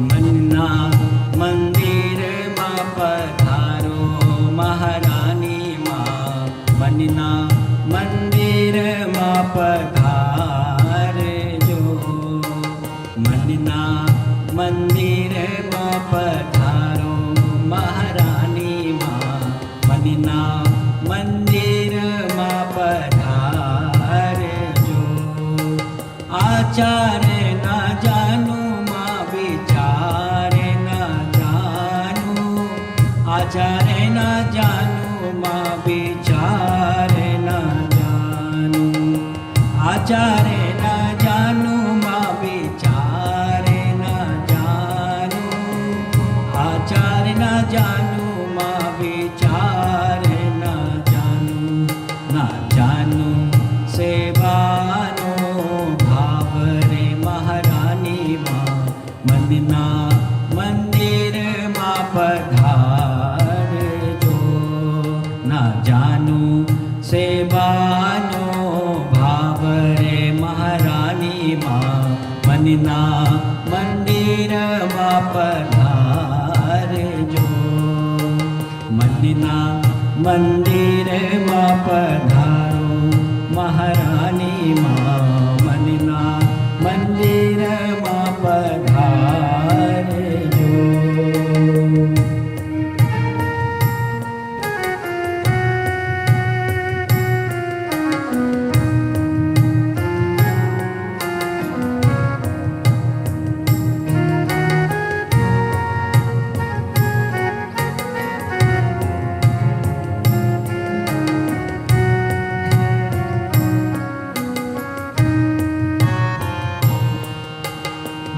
મનના મંદિરમાં પધારો મહારાની માં, મનના મંદિરમાં પધારજો, મનના મંદિરમાં પધારો મહારાની માં, મનના મંદિરમાં પધારજો. આચાર્ય ના જાનું માં વિચારે ના જાનું, આચાર્ય ના જાનું માં વિચારે ના જાનું, આચાર્ય ના જાનું માં વિચારે ના જાનું, આચાર્ય ના જાનું માં વિચારે ના જાનું, ના જાનું સેવાનો ભાવ રે મહારાની માં, મનના મંદિરમાં પધારજો. ના જાનું સેવાનો ભાવ રે મહારાની માં, મનના મંદિરમાં પધારજો, મનના મંદિરમાં પધારો મહારાની માં, મનના મંદિરમાં પધારજો.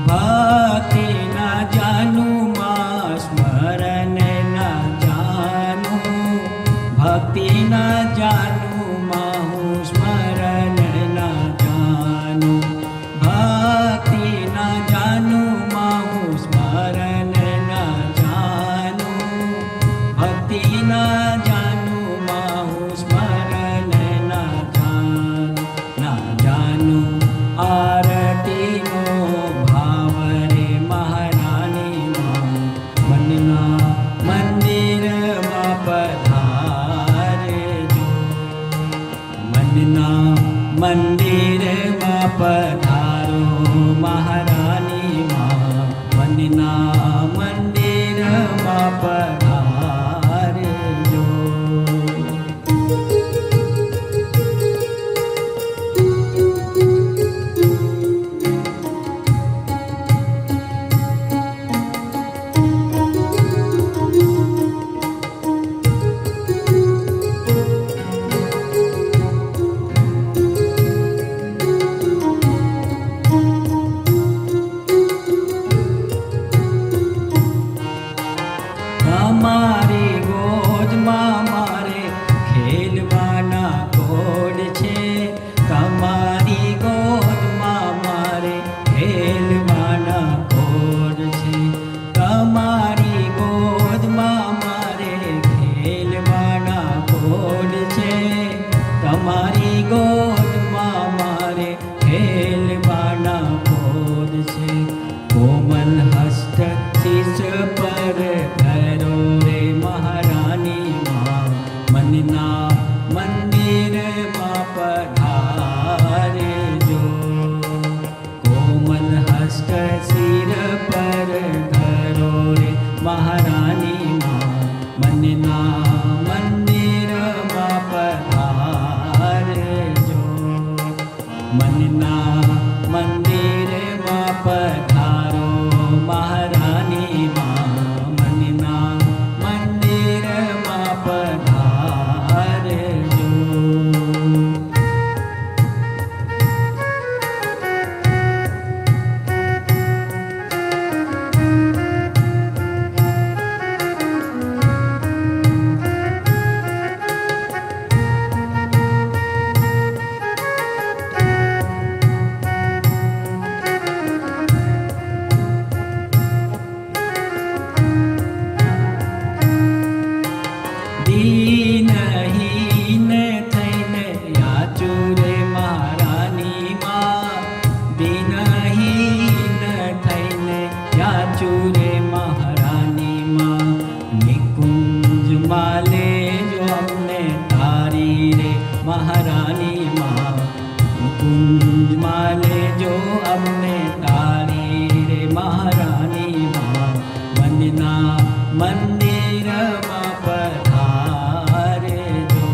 ભક્તિ ના જાનું માં સ્મરણ ના જાનું, ભક્તિ ના જાનું માં હું સ્મરણ ના જાનું, ભક્તિ ના જાનું માં હું સ્મરણ ના જાનું, ભક્તિ ના જાનું માં હું સ્મરણ ના જાનું, ના જાનું આરતીનો ભાવ રે મહારાની માં, મનના મંદિરમાં પધારજો, મનના મંદિરમાં પધારો મહારાની માં, મનના મંદિરમાં પધારજો. તમારી ગોદમાં મારે ખેલવાના કોડ છે, તમારી ગોદમાં મારે ખેલવાના કોડ છે, તમારી ગોદમાં મારે ખેલવાના કોડ છે, તમારી ગોદમાં મારે ખેલવાના કોડ છે. કોમલ હસ્ત શીશ પર ધરો રે મહારાની માં, મનના મંદિરમાં પધારજો, કોમલ હસ્ત શિર પર ધરો રે મહારાની માં, મનના મંદિરમાં પધારજો, મનના મંદિરમાં પધારો મહારાની માં, મનના મંદિરમાં પધારજો. અમને તારી રે મહારાની માં મનના મંદિરમાં પધારે જો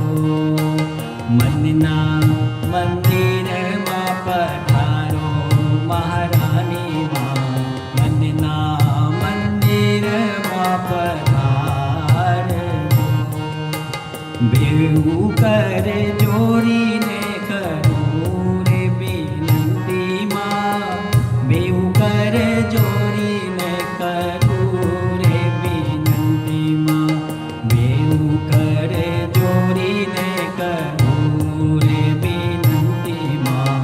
મનના મંદિરમાં પધારો મહારાની માં મનના મંદિરમાં પધારે બેવું કરે જોડીને કરું રે વિનંતી માં બેવું કરે જોડીને કરું રે વિનંતી માં બેવું કરે જોડીને કરું રે વિનંતી માં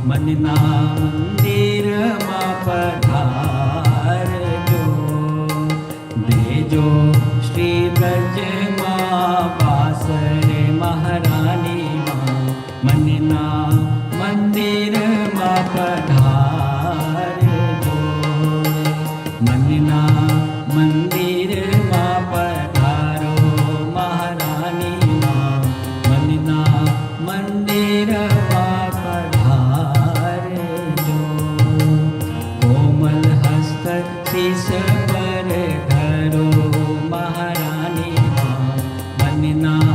મનના મંદિરમાં પધારજો દેજો શ્રી બ્રજમાં વાસ રે મહારાની માં મનના મંદિરમાં પધારજો મનના મંદિરમાં પધારો મહારાની માં મનના મંદિરમાં પધારજો કોમલ હસ્ત શીશ પર ધરો મહારાની માં મનના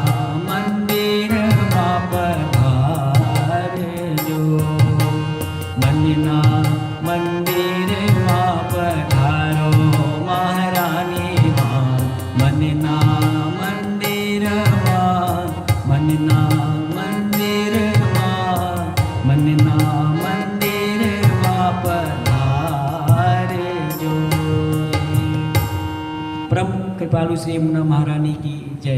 મંદિરમાં પધારજો મનના મંદિરમાં પધારો મહારાની માં મનના મંદિરમાં મનના મંદિરમાં મનના મંદિરમાં પધારજો પરમ કૃપાલુ શ્રી યમુના મહારાની કી જય।